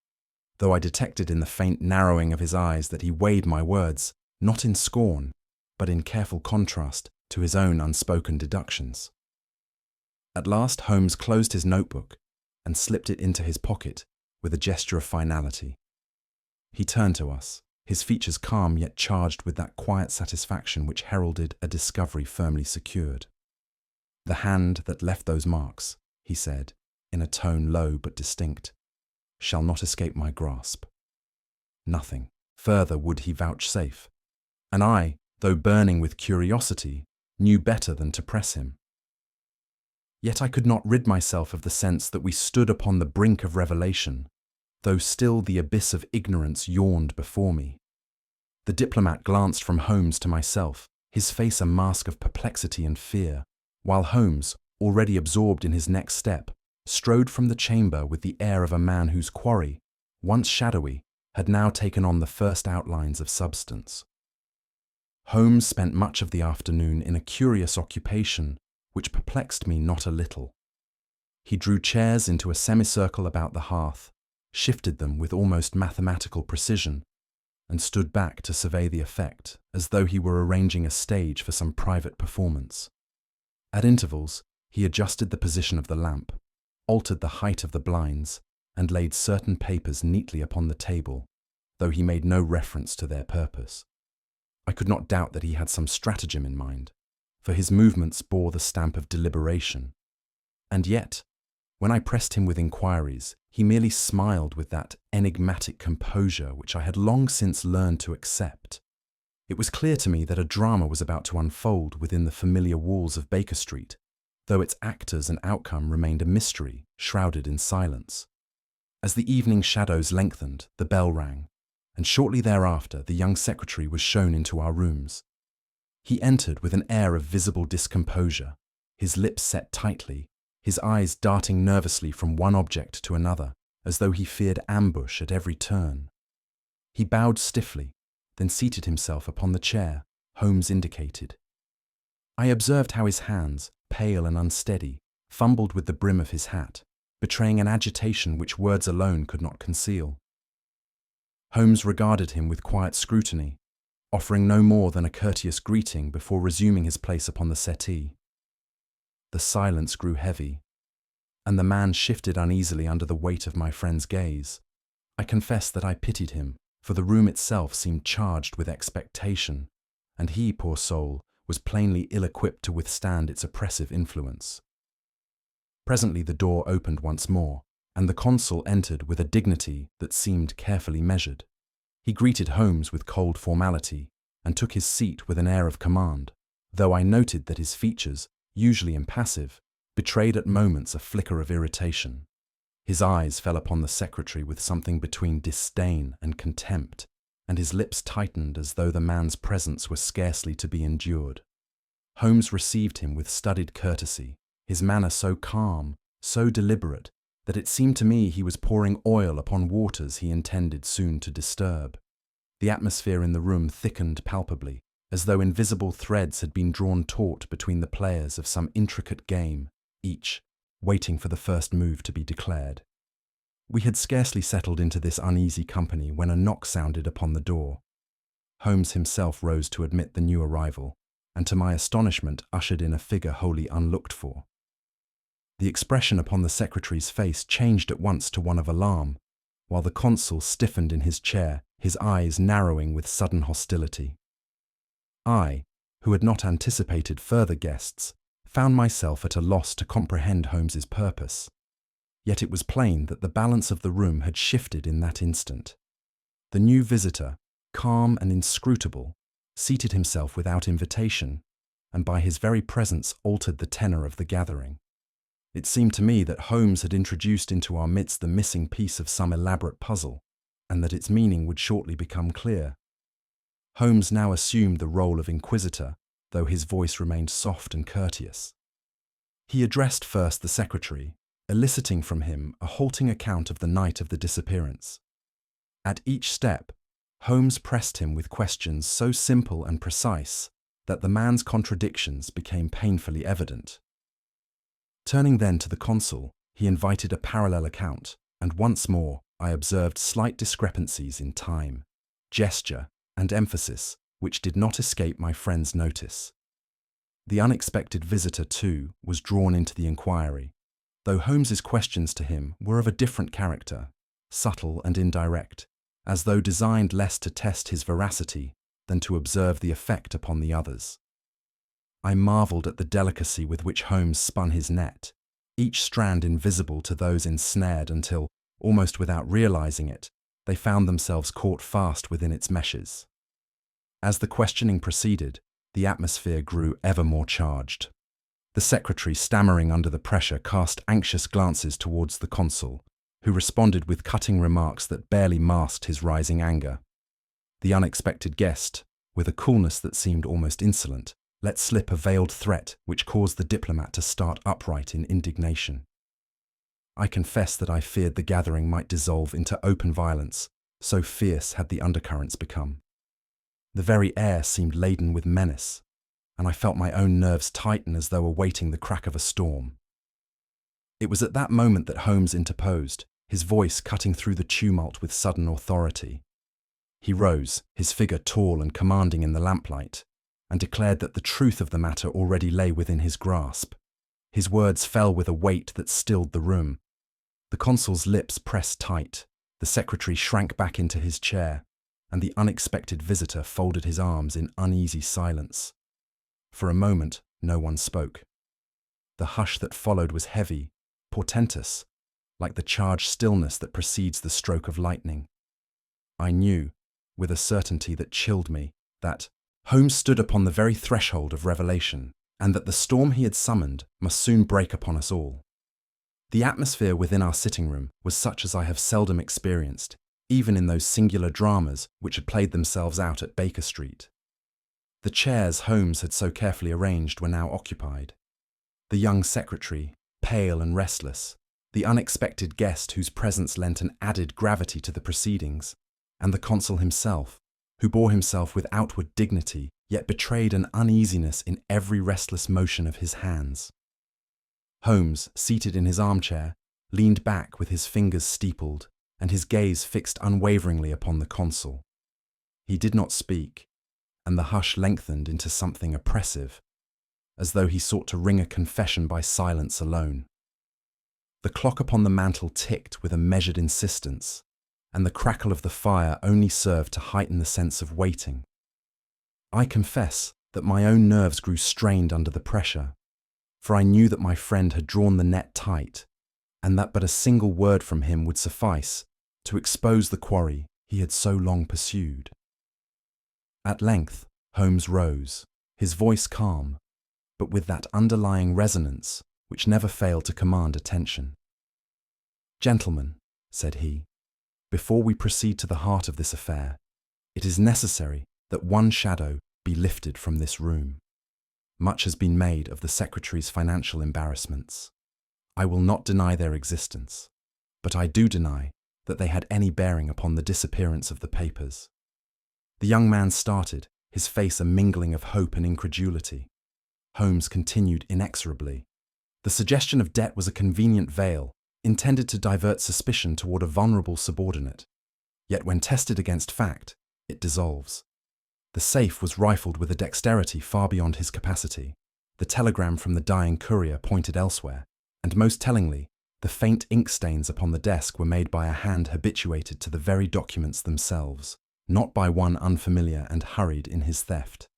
though I detected in the faint narrowing of his eyes that he weighed my words, not in scorn, but in careful contrast to his own unspoken deductions. At last Holmes closed his notebook, and slipped it into his pocket with a gesture of finality. He turned to us, his features calm yet charged with that quiet satisfaction which heralded a discovery firmly secured. "The hand that left those marks," he said, in a tone low but distinct, "shall not escape my grasp." Nothing further would he vouchsafe, and I, though burning with curiosity, knew better than to press him. Yet I could not rid myself of the sense that we stood upon the brink of revelation, though still the abyss of ignorance yawned before me. The diplomat glanced from Holmes to myself, his face a mask of perplexity and fear, while Holmes, already absorbed in his next step, strode from the chamber with the air of a man whose quarry, once shadowy, had now taken on the first outlines of substance. Holmes spent much of the afternoon in a curious occupation which perplexed me not a little. He drew chairs into a semicircle about the hearth, shifted them with almost mathematical precision, and stood back to survey the effect as though he were arranging a stage for some private performance. At intervals, he adjusted the position of the lamp, altered the height of the blinds, and laid certain papers neatly upon the table, though he made no reference to their purpose. I could not doubt that he had some stratagem in mind, for his movements bore the stamp of deliberation. And yet, when I pressed him with inquiries, he merely smiled with that enigmatic composure which I had long since learned to accept. It was clear to me that a drama was about to unfold within the familiar walls of Baker Street, though its actors and outcome remained a mystery, shrouded in silence. As the evening shadows lengthened, the bell rang, and shortly thereafter the young secretary was shown into our rooms. He entered with an air of visible discomposure, his lips set tightly, his eyes darting nervously from one object to another, as though he feared ambush at every turn. He bowed stiffly, then seated himself upon the chair Holmes indicated. I observed how his hands, pale and unsteady, fumbled with the brim of his hat, betraying an agitation which words alone could not conceal. Holmes regarded him with quiet scrutiny, offering no more than a courteous greeting before resuming his place upon the settee. The silence grew heavy, and the man shifted uneasily under the weight of my friend's gaze. I confess that I pitied him, for the room itself seemed charged with expectation, and he, poor soul, was plainly ill-equipped to withstand its oppressive influence. Presently the door opened once more, and the consul entered with a dignity that seemed carefully measured. He greeted Holmes with cold formality, and took his seat with an air of command, though I noted that his features, usually impassive, betrayed at moments a flicker of irritation. His eyes fell upon the secretary with something between disdain and contempt, and his lips tightened as though the man's presence were scarcely to be endured. Holmes received him with studied courtesy, his manner so calm, so deliberate, that it seemed to me he was pouring oil upon waters he intended soon to disturb. The atmosphere in the room thickened palpably, as though invisible threads had been drawn taut between the players of some intricate game, each waiting for the first move to be declared. We had scarcely settled into this uneasy company when a knock sounded upon the door. Holmes himself rose to admit the new arrival, and to my astonishment ushered in a figure wholly unlooked for. The expression upon the secretary's face changed at once to one of alarm, while the consul stiffened in his chair, his eyes narrowing with sudden hostility. I, who had not anticipated further guests, found myself at a loss to comprehend Holmes's purpose. Yet it was plain that the balance of the room had shifted in that instant. The new visitor, calm and inscrutable, seated himself without invitation, and by his very presence altered the tenor of the gathering. It seemed to me that Holmes had introduced into our midst the missing piece of some elaborate puzzle, and that its meaning would shortly become clear. Holmes now assumed the role of inquisitor, though his voice remained soft and courteous. He addressed first the secretary, eliciting from him a halting account of the night of the disappearance. At each step, Holmes pressed him with questions so simple and precise that the man's contradictions became painfully evident. Turning then to the consul, he invited a parallel account, and once more I observed slight discrepancies in time, gesture, and emphasis which did not escape my friend's notice. The unexpected visitor, too, was drawn into the inquiry, though Holmes's questions to him were of a different character, subtle and indirect, as though designed less to test his veracity than to observe the effect upon the others. I marvelled at the delicacy with which Holmes spun his net, each strand invisible to those ensnared until, almost without realizing it, they found themselves caught fast within its meshes. As the questioning proceeded, the atmosphere grew ever more charged. The secretary, stammering under the pressure, cast anxious glances towards the consul, who responded with cutting remarks that barely masked his rising anger. The unexpected guest, with a coolness that seemed almost insolent, let slip a veiled threat which caused the diplomat to start upright in indignation. I confess that I feared the gathering might dissolve into open violence, so fierce had the undercurrents become. The very air seemed laden with menace, and I felt my own nerves tighten as though awaiting the crack of a storm. It was at that moment that Holmes interposed, his voice cutting through the tumult with sudden authority. He rose, his figure tall and commanding in the lamplight, and declared that the truth of the matter already lay within his grasp. His words fell with a weight that stilled the room. The consul's lips pressed tight, the secretary shrank back into his chair, and the unexpected visitor folded his arms in uneasy silence. For a moment, no one spoke. The hush that followed was heavy, portentous, like the charged stillness that precedes the stroke of lightning. I knew, with a certainty that chilled me, that Holmes stood upon the very threshold of revelation, and that the storm he had summoned must soon break upon us all. The atmosphere within our sitting room was such as I have seldom experienced, even in those singular dramas which had played themselves out at Baker Street. The chairs Holmes had so carefully arranged were now occupied. The young secretary, pale and restless, the unexpected guest whose presence lent an added gravity to the proceedings, and the consul himself, who bore himself with outward dignity, yet betrayed an uneasiness in every restless motion of his hands. Holmes, seated in his armchair, leaned back with his fingers steepled, and his gaze fixed unwaveringly upon the consul. He did not speak, and the hush lengthened into something oppressive, as though he sought to wring a confession by silence alone. The clock upon the mantel ticked with a measured insistence, and the crackle of the fire only served to heighten the sense of waiting. I confess that my own nerves grew strained under the pressure, for I knew that my friend had drawn the net tight, and that but a single word from him would suffice to expose the quarry he had so long pursued. At length, Holmes rose, his voice calm, but with that underlying resonance which never failed to command attention. "Gentlemen," said he, "before we proceed to the heart of this affair, it is necessary that one shadow be lifted from this room. Much has been made of the secretary's financial embarrassments. I will not deny their existence, but I do deny that they had any bearing upon the disappearance of the papers." The young man started, his face a mingling of hope and incredulity. Holmes continued inexorably. The suggestion of debt was a convenient veil, intended to divert suspicion toward a vulnerable subordinate. Yet when tested against fact, it dissolves. The safe was rifled with a dexterity far beyond his capacity. The telegram from the dying courier pointed elsewhere, and most tellingly, the faint ink stains upon the desk were made by a hand habituated to the very documents themselves, not by one unfamiliar and hurried in his theft.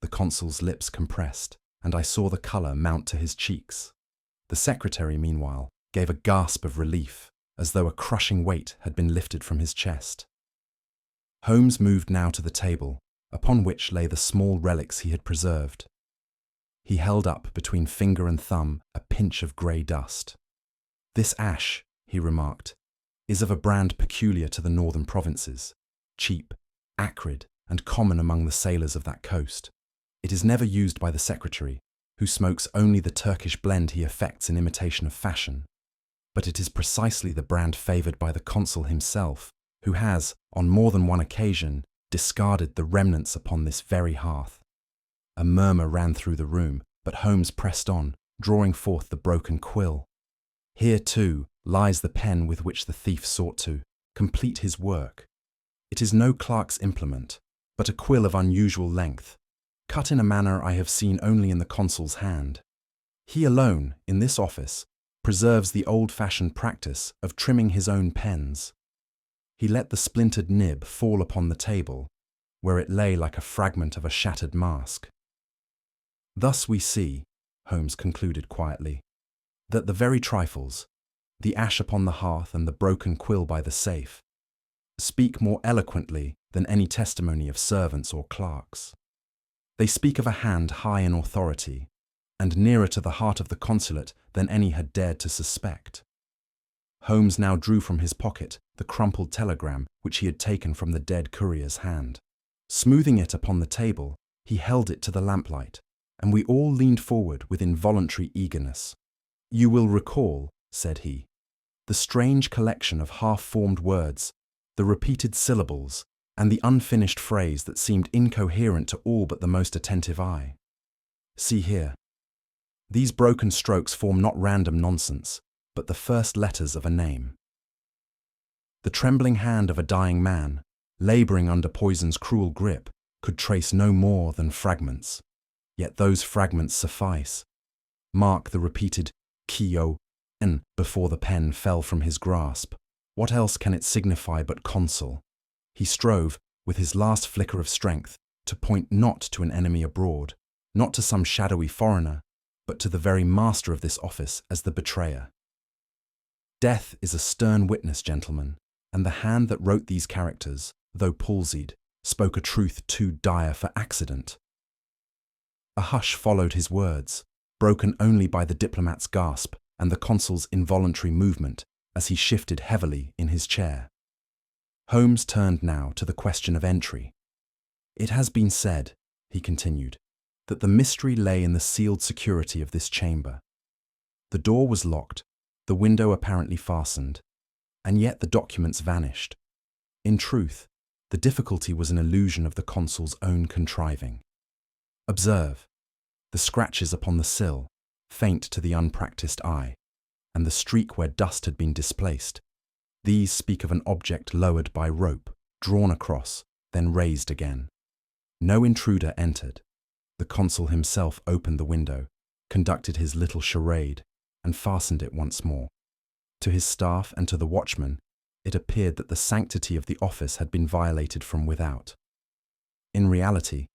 The consul's lips compressed, and I saw the colour mount to his cheeks. The secretary, meanwhile, gave a gasp of relief, as though a crushing weight had been lifted from his chest. Holmes moved now to the table, upon which lay the small relics he had preserved. He held up between finger and thumb a pinch of grey dust. "This ash," he remarked, "is of a brand peculiar to the northern provinces, cheap, acrid, and common among the sailors of that coast. It is never used by the secretary, who smokes only the Turkish blend he affects in imitation of fashion. But it is precisely the brand favoured by the consul himself, who has, on more than one occasion, discarded the remnants upon this very hearth." A murmur ran through the room, but Holmes pressed on, drawing forth the broken quill. "Here, too, lies the pen with which the thief sought to complete his work. It is no clerk's implement, but a quill of unusual length, cut in a manner I have seen only in the consul's hand. He alone, in this office, preserves the old-fashioned practice of trimming his own pens. He let the splintered nib fall upon the table, where it lay like a fragment of a shattered mask. Thus we see, Holmes concluded quietly, that the very trifles, the ash upon the hearth and the broken quill by the safe, speak more eloquently than any testimony of servants or clerks. They speak of a hand high in authority, and nearer to the heart of the Consulate than any had dared to suspect. Holmes now drew from his pocket the crumpled telegram which he had taken from the dead courier's hand. Smoothing it upon the table, he held it to the lamplight, and we all leaned forward with involuntary eagerness. "You will recall," said he, "the strange collection of half-formed words, the repeated syllables, and the unfinished phrase that seemed incoherent to all but the most attentive eye. See here. These broken strokes form not random nonsense, but the first letters of a name. The trembling hand of a dying man, labouring under poison's cruel grip, could trace no more than fragments. Yet those fragments suffice. Mark the repeated K-O-N before the pen fell from his grasp. What else can it signify but consul? He strove, with his last flicker of strength, to point not to an enemy abroad, not to some shadowy foreigner, but to the very master of this office as the betrayer. Death is a stern witness, gentlemen, and the hand that wrote these characters, though palsied, spoke a truth too dire for accident. A hush followed his words, broken only by the diplomat's gasp and the consul's involuntary movement as he shifted heavily in his chair. Holmes turned now to the question of entry. "It has been said," he continued, "that the mystery lay in the sealed security of this chamber. The door was locked, the window apparently fastened, and yet the documents vanished. In truth, the difficulty was an illusion of the consul's own contriving. Observe, the scratches upon the sill, faint to the unpractised eye, and the streak where dust had been displaced. These speak of an object lowered by rope, drawn across, then raised again. No intruder entered. The consul himself opened the window, conducted his little charade, and fastened it once more. To his staff and to the watchman, it appeared that the sanctity of the office had been violated from without. In reality,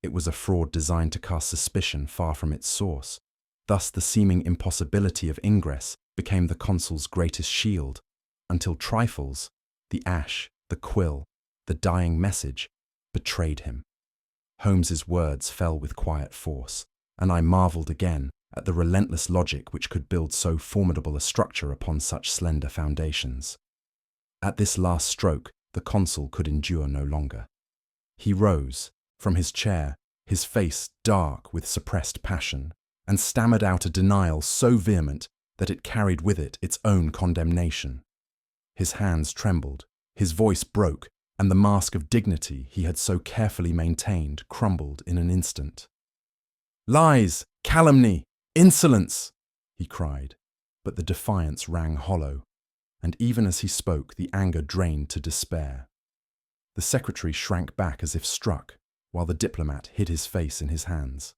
it was a fraud designed to cast suspicion far from its source. Thus the seeming impossibility of ingress became the consul's greatest shield, until trifles, the ash, the quill, the dying message, betrayed him. Holmes's words fell with quiet force, and I marvelled again at the relentless logic which could build so formidable a structure upon such slender foundations. At this last stroke, the consul could endure no longer. He rose from his chair, his face dark with suppressed passion, and stammered out a denial so vehement that it carried with it its own condemnation. His hands trembled, his voice broke, and the mask of dignity he had so carefully maintained crumbled in an instant. "Lies! Calumny! Insolence!" he cried, but the defiance rang hollow, and even as he spoke the anger drained to despair. The secretary shrank back as if struck, while the diplomat hid his face in his hands.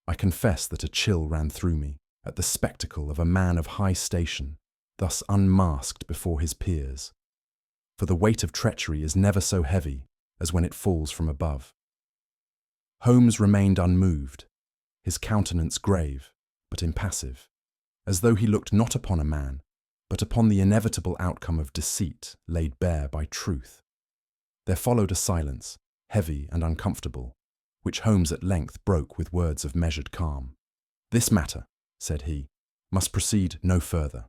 I confess that a chill ran through me at the spectacle of a man of high station thus unmasked before his peers, for the weight of treachery is never so heavy as when it falls from above. Holmes remained unmoved, his countenance grave, but impassive, as though he looked not upon a man, but upon the inevitable outcome of deceit laid bare by truth. There followed a silence, heavy and uncomfortable, which Holmes at length broke with words of measured calm. "This matter," said he, "must proceed no further.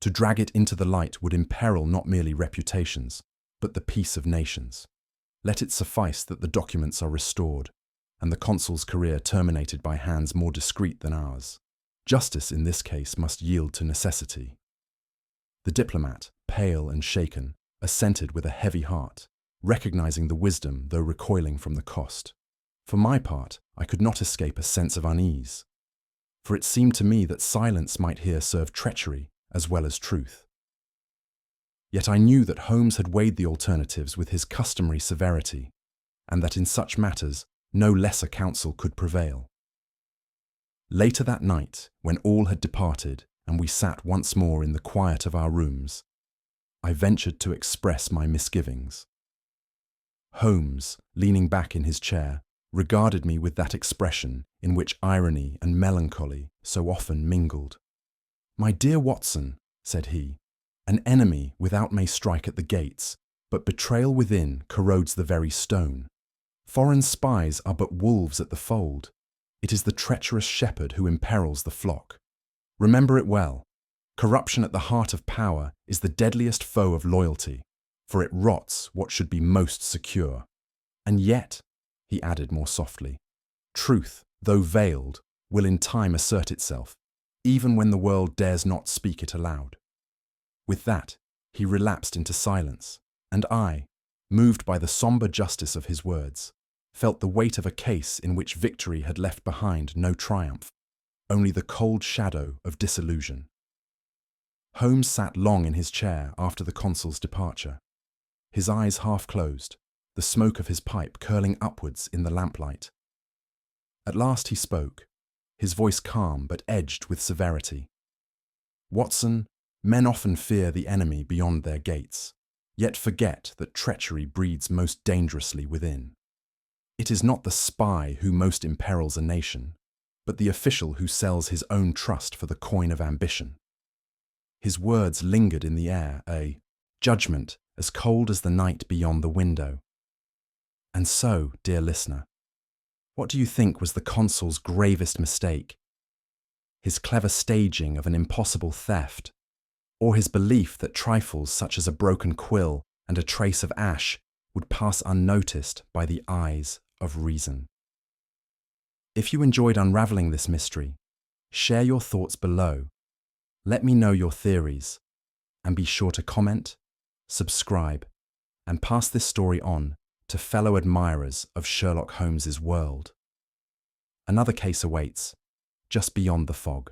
To drag it into the light would imperil not merely reputations, but the peace of nations. Let it suffice that the documents are restored, and the consul's career terminated by hands more discreet than ours. Justice in this case must yield to necessity." The diplomat, pale and shaken, assented with a heavy heart, recognizing the wisdom though recoiling from the cost. For my part, I could not escape a sense of unease, for it seemed to me that silence might here serve treachery as well as truth. Yet I knew that Holmes had weighed the alternatives with his customary severity, and that in such matters no lesser counsel could prevail. Later that night, when all had departed and we sat once more in the quiet of our rooms, I ventured to express my misgivings. Holmes, leaning back in his chair, regarded me with that expression in which irony and melancholy so often mingled. "My dear Watson," said he, "an enemy without may strike at the gates, but betrayal within corrodes the very stone. Foreign spies are but wolves at the fold. It is the treacherous shepherd who imperils the flock. Remember it well. Corruption at the heart of power is the deadliest foe of loyalty, for it rots what should be most secure. And yet," he added more softly, "truth, though veiled, will in time assert itself, even when the world dares not speak it aloud." With that, he relapsed into silence, and I, moved by the sombre justice of his words, felt the weight of a case in which victory had left behind no triumph, only the cold shadow of disillusion. Holmes sat long in his chair after the consul's departure, his eyes half closed, the smoke of his pipe curling upwards in the lamplight. At last he spoke, his voice calm but edged with severity. "Watson, men often fear the enemy beyond their gates, yet forget that treachery breeds most dangerously within. It is not the spy who most imperils a nation, but the official who sells his own trust for the coin of ambition." His words lingered in the air, a judgment as cold as the night beyond the window. And so, dear listener, what do you think was the consul's gravest mistake? His clever staging of an impossible theft, or his belief that trifles such as a broken quill and a trace of ash would pass unnoticed by the eyes of reason? If you enjoyed unraveling this mystery, share your thoughts below. Let me know your theories, and be sure to comment, subscribe, and pass this story on to fellow admirers of Sherlock Holmes's world. Another case awaits, just beyond the fog.